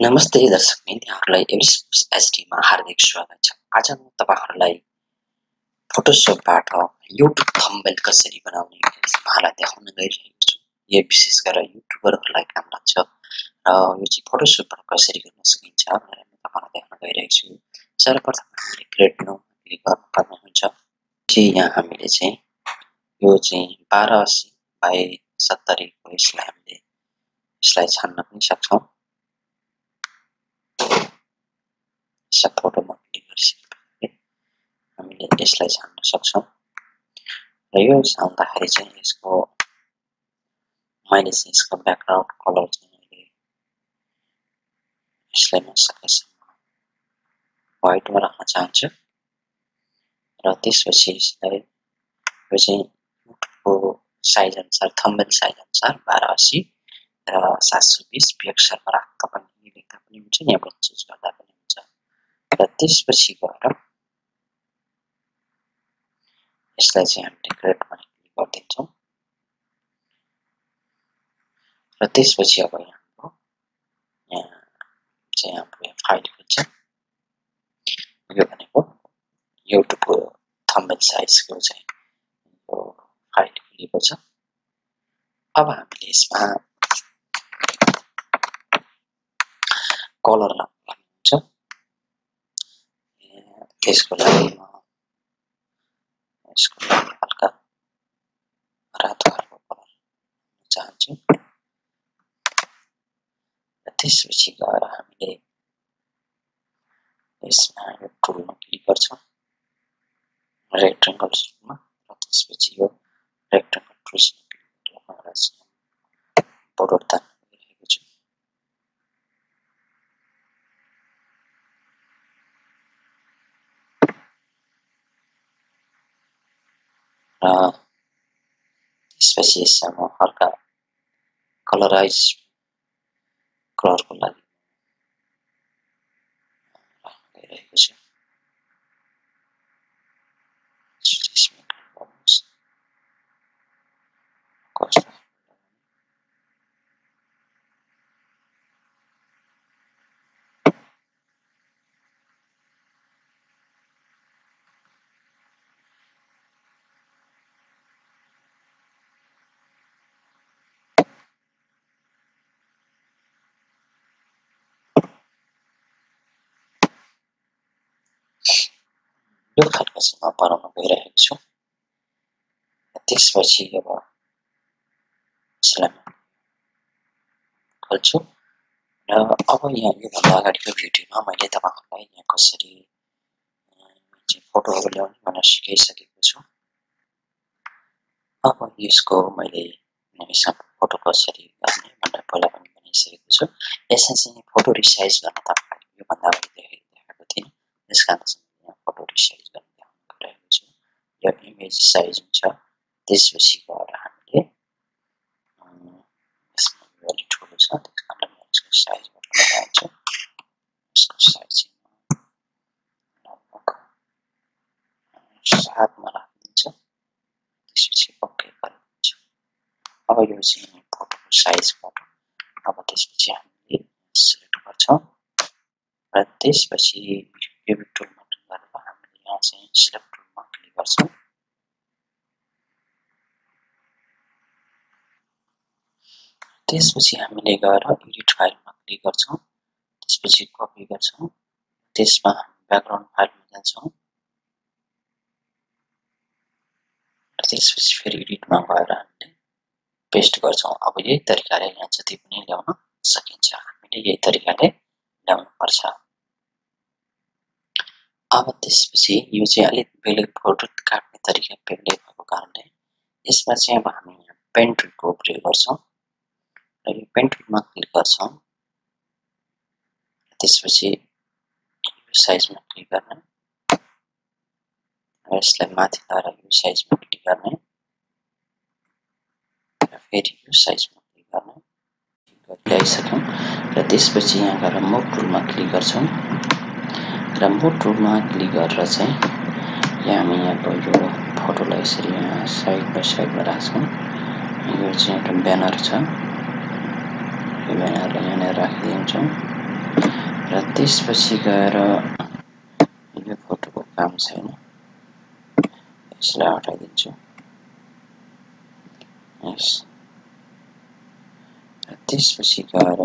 नमस्ते दर्शक मित्रहरूलाई एभरेस्ट एसडीमा हार्दिक स्वागत छ। आज म तपाईहरुलाई फोटोशपबाट युट्युब थम्बनेल कसरी बनाउने उहाँलाई देखाउन गइरहेको छु। यो विशेष गरेर युट्युबरहरूलाई काम लाग्छ र यो चाहिँ फोटोशपबाट कसरी गर्न सकिन्छ भनेर म तपाईहरुलाई देखाउन गइरहेको छु। सर्वप्रथम हामीले क्रिएटथुम्ब क्लिक गर्नुपर्ने हुन्छ। यहाँ हामीले चाहिँ यो चाहिँ 1280 बाइ 70 को यसलाई हामीले छान्न पनि सक्छौं। फोटोमा क्लिक गरिसकेपछि हामीले यसलाई छान्न सक्छौं र यो छान्दाखेरि चाहिँ यसको मैले चाहिँ यसको ब्याकग्राउन्ड कलर चाहिँ यसलाई म सकेसम्म व्हाइटमा राख्न चाहन्छु र त्यसपछि यसलाई यो चाहिँ युट्युबको साइज अनुसार थम्बनेल साइज अनुसार 1280 र 720 पिक्सलमा राख्दा पनि लेख्दा पनि हुन्छ, यहाँबाट चुज गर्दा पनि हुन्छ। र त्यसपछि गएर यसलाई चाहिँ हामीले क्रिएटमा क्लिक गर्दिन्छौं र त्यसपछि अब यहाँ चाहिँ हाम्रो फाइल खुल्छ। यो भनेको युट्युबको थम्बनेल साइजको चाहिँ यो फाइल खुलेको छ। अब हामीले यसमा कलर लगाउनु हुन्छ। त्यसको लागि म यसको लागि हल्का रातो खालको कलर चाहन्छु र त्यसपछि गएर हामीले यसमा यो टुलमा क्लिक गर्छौं, रेक्टेंगल टुलमा, र त्यसपछि यो रेक्टेंगल टुलमा क्लिक गरेर बोर्डर तान्न गइरहेको छु। र त्यसपछि यसमा म हल्का कलराइज कलरको लागि गइरहेको छु। यो खालको चाहिँ म बनाउन गइरहेको छु। त्यसपछि अब यसलाई खोल्छु र अब यहाँ योभन्दा अगाडिको भिडियोमा मैले तपाईहरुलाई यहाँ कसरी फोटोहरु ल्याउने भनेर सिकाइसकेको छु। अब यसको मैले यसमा फोटो कसरी गर्ने भनेर पहिला पनि भनिसकेको छु। यसमा चाहिँ फोटो रिसाइज गर्न तपाईहरुले योभन्दा अगाडि देखाएको थिएन, त्यसकारण चाहिँ यहाँ फोटो रिसाइज गर्न देखाउन गइरहेको छु। यो इमेज साइज हुन्छ। त्यसपछि गएर हामीले यसमा अलि ठुलो छ, त्यसकारण म यसको साइज बढाउन चाहन्छु। यसको साइज लगभग 7 मा राखिदिन्छु। त्यसपछि ओके गरिदिन्छु। अब यो चाहिँ फोटोको साइज फोटो। अब त्यसपछि हामीले सिलेक्ट गर्छौं र त्यसपछि यो टुलमा गएर हामीले यहाँ चाहिँ सिलेक्ट टुलमा क्लिक गर्छौं। त्यसपछि हामीले गएर एडिट फाइलमा क्लिक गर्छौं। त्यसपछि कपी गर्छौं। त्यसमा ब्याकग्राउन्ड फाइलमा जान्छौं। त्यसपछि फेरि एडिटमा गएर हामीले पेस्ट गर्छौं। अब यही तरिकाले यहाँ जति पनि ल्याउन सकिन्छ। हामीले यही तरिकाले ल्याउनु पर्छ। अब त्यसपछि यो चाहिँ अलि बेलेग फोटो काट्ने तरिका बेग्लै भएको कारणले यसमा चाहिँ अब हामी यहाँ पेन टुलको प्रयोग गर्छौं र यो पेन टुलमा क्लिक गर्छौं। त्यसपछि यो साइजमा क्लिक गर्ने र यसलाई माथि लाएर यो साइजमा क्लिक गर्ने र फेरि यो साइजमा क्लिक गर्ने गरिसक्यौं र त्यसपछि यहाँ गएर मुभ टुलमा क्लिक गर्छौं र मुभ टुलमा क्लिक गरेर चाहिँ हामी यहाँ यो फोटोलाई यसरी यहाँ साइड बाइ साइडमा राख्छौं। यो चाहिँ एउटा ब्यानर छ, यो ब्यानरलाई यहाँ राखिदिन्छौं र त्यसपछि गएर यो फोटोको काम छैन, यसलाई हटाइदिन्छु। यस र त्यसपछि गएर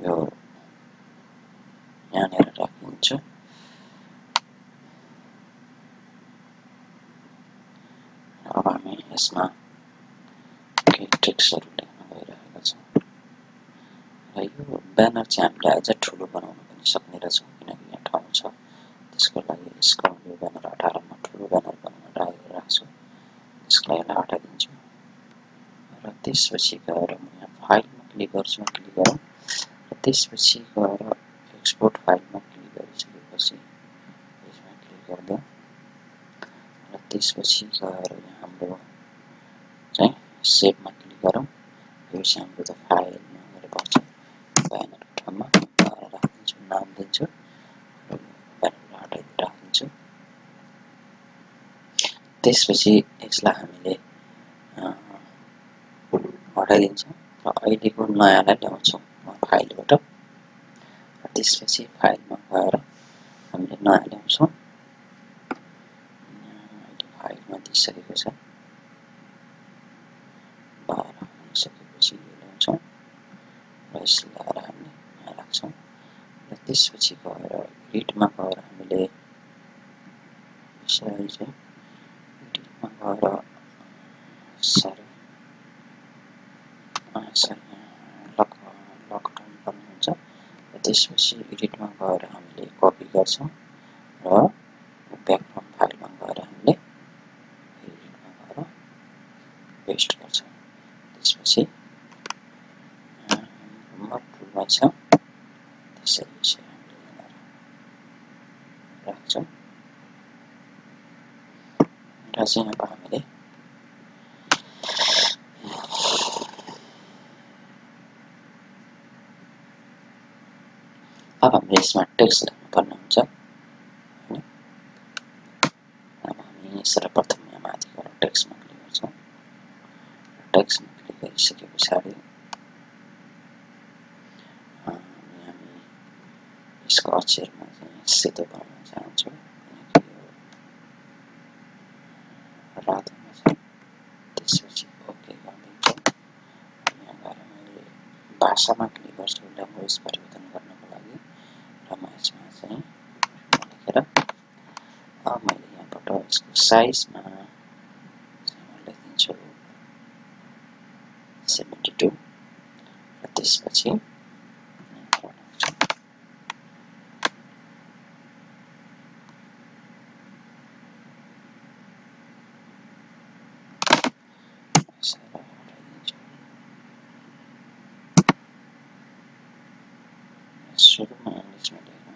यो यहाँनिर राखिदिन्छु। अब हामी यसमा केही टेक्स्टहरु लेख्न गइरहेका छौं र यो ब्यानर चाहिँ हामीले अझ ठूलो बनाउन पनि सक्ने रहेछौं, किनकि यहाँ ठाउँ छ। त्यसको लागि यसको यो ब्यानर हटाएर म ठूलो ब्यानर बनाउन राख्छु। यसलाई हटाइदिन्छु र त्यसपछि गएर म यहाँ फाइलमा क्लिक गर्छु, क्लिक गरौँ र त्यसपछि गएर एक्सपोर्ट फाइलमा क्लिक गरिसकेपछि यसमा क्लिक गर्दा र त्यसपछि गएर यहाँ हाम्रो चाहिँ सेभमा क्लिक गरौँ। यो चाहिँ हाम्रो त फाइलमा गएर बस्छ, ब्यानरको ठाउँमा राखिदिन्छु, नाम दिन्छु र ब्यानर हटाइदिएर राखिदिन्छु। त्यसपछि यसलाई हामीले हटाइदिन्छौँ र अहिलेको नयाँलाई ल्याउँछौँ फाइलबाट। त्यसपछि फाइलमा गएर हामीले नयाँ ल्याउँछौँ। अहिले फाइलमा दिइसकेको छ, 12 दिइसकेपछि यो ल्याउँछौँ र यसलाई ल्याएर हामीले यहाँ राख्छौँ र त्यसपछि गएर एडिटमा गएर हामीले यसलाई चाहिँ एडिटमा गएर लकडाउन गर्नु हुन्छ र त्यसपछि एडिटमा गएर हामीले कपी गर्छौँ र ब्याकग्राउन्ड फाइलमा गएर हामीले एडिटमा गएर पेस्ट गर्छौँ। त्यसपछि टुलमा छ, त्यसरी चाहिँ हामीले राख्छौँ र चाहिँ अब हामीले हामीले यसमा टेक्स्ट लेख्नु पर्ने हुन्छ। अब हामी सर्वप्रथम यहाँ माथि गएर टेक्स्टमा क्लिक गर्छौँ। टेक्स्टमा क्लिक गरिसके पछाडि हामी यसको अक्षरमा चाहिँ सेतो बनाउन चाहन्छौँ, किनकि यो रातोमा छ। त्यसपछि ओके गरिदिन्छौँ। यहाँ गएर मैले भाषामा क्लिक गर्छु, ल्याङ्ग्वेज परिवर्तन गर्नको लागि र म यसमा चाहिँ लेखेर अब मैले यहाँबाट यसको साइजमा लेखिदिन्छु 72 र त्यसपछि सुरुमा इङ्ग्लिसमा लेख्नु।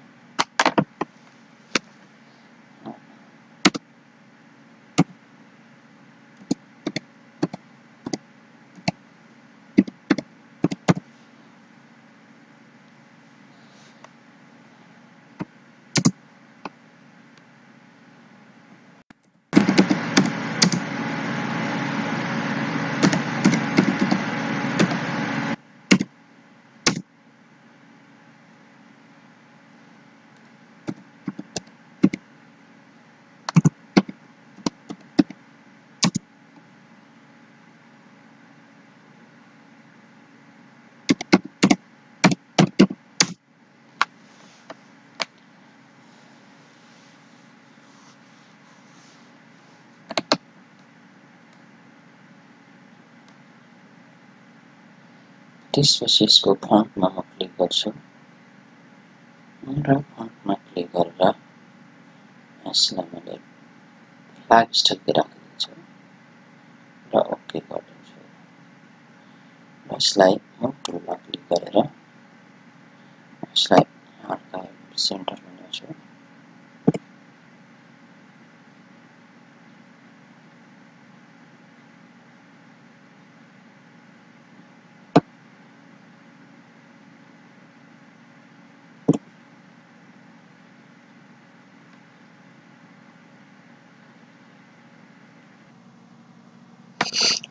त्यसपछि यसको फन्टमा म क्लिक गर्छु र फन्टमा क्लिक गरेर यसलाई मैले फ्ल्याग स्टाइलको राखिदिन्छु र ओके गरिदिन्छु र यसलाई म टुलमा क्लिक गरेर यसलाई हल्का सेन्टरमा ल्याउँछु।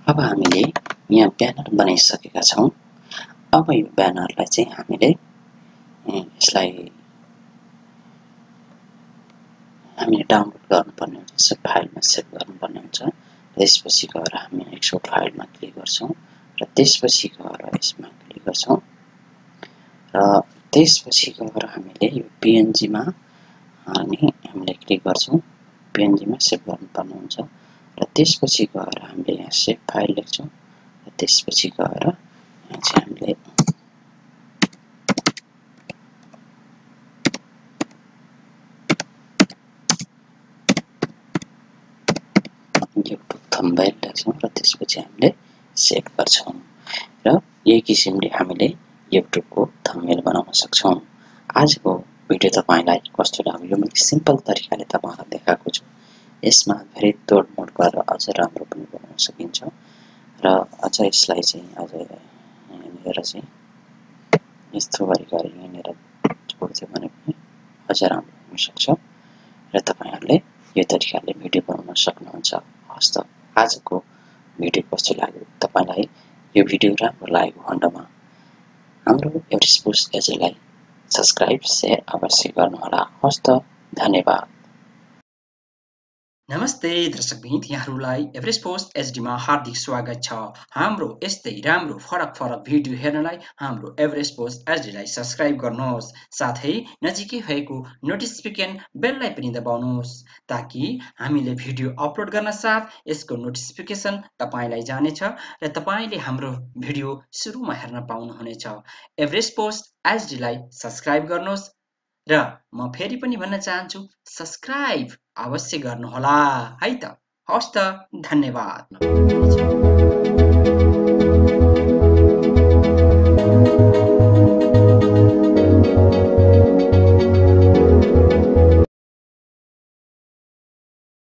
अब हामीले यहाँ ब्यानर बनाइसकेका छौं। अब यो ब्यानरलाई चाहिँ हामीले यसलाई हामीले डाउनलोड गर्नुपर्ने हुन्छ सब फाइलमा सेभ गर्नुपर्ने हुन्छ त्यसपछि गएर हामी एक्सपोर्ट फाइलमा क्लिक गर्छौं र त्यसपछि गएर यसमा क्लिक गर्छौं र त्यसपछि गएर हामीले यो png मा हामीले क्लिक गर्छौं png मा सेभ गर्नुपर्ने हुन्छ र त्यसपछि गएर हामीले यहाँ सेभ फाइल लेख्छौं र त्यसपछि गएर यहाँ चाहिँ हामीले YouTube thumbnail लेख्छौं र त्यसपछि हामीले सेभ गर्छौं र यही किसिमले हामीले YouTube को thumbnail बनाउन सक्छौं आजको भिडियो तपाईलाई कस्तो लाग्यो म सिम्पल तरिकाले तपाईहरुलाई देखाएको छु यसमा धेरै तोडमोड गरेर अझ राम्रो पनि बनाउन सकिन्छ र अझ यसलाई चाहिँ अझ यहाँनिर चाहिँ यस्तो गरी यहाँनिर जोड्दियो भने पनि अझ राम्रो हुन सक्छ र तपाईहरुले यो तरिकाले भिडियो बनाउन सक्नुहुन्छ हस् त आजको भिडियो कस्तो लाग्यो तपाईलाई यो भिडियो राम्रो लागेको खण्डमा हाम्रो एभरेस्ट पोस्ट एजलाई सब्स्क्राइब शेयर अवश्य गर्नुहोला हस् त धन्यवाद नमस्ते दर्शकबिन यहाँहरूलाई एभरेस्ट पोस्ट एचडी मा हार्दिक स्वागत छ हाम्रो यस्तै राम्रो फरक भिडियो हेर्नलाई हाम्रो एभरेस्ट पोस्ट एचडी लाई सब्स्क्राइब गर्नुहोस् साथै नजिकै भएको नोटिफिकेसन बेललाई पनि दबाउनुहोस् ताकि हामीले भिडियो अपलोड गर्न साथ यसको नोटिफिकेसन तपाईलाई जानेछ र तपाईले हाम्रो भिडियो सुरुमा हेर्न पाउनुहुनेछ एभरेस्ट पोस्ट एचडी लाई सब्स्क्राइब गर्नुहोस् र म फेरि पनि भन्न चाहन्छु सब्स्क्राइब अवश्य गर्नुहोला है त हस् त धन्यवाद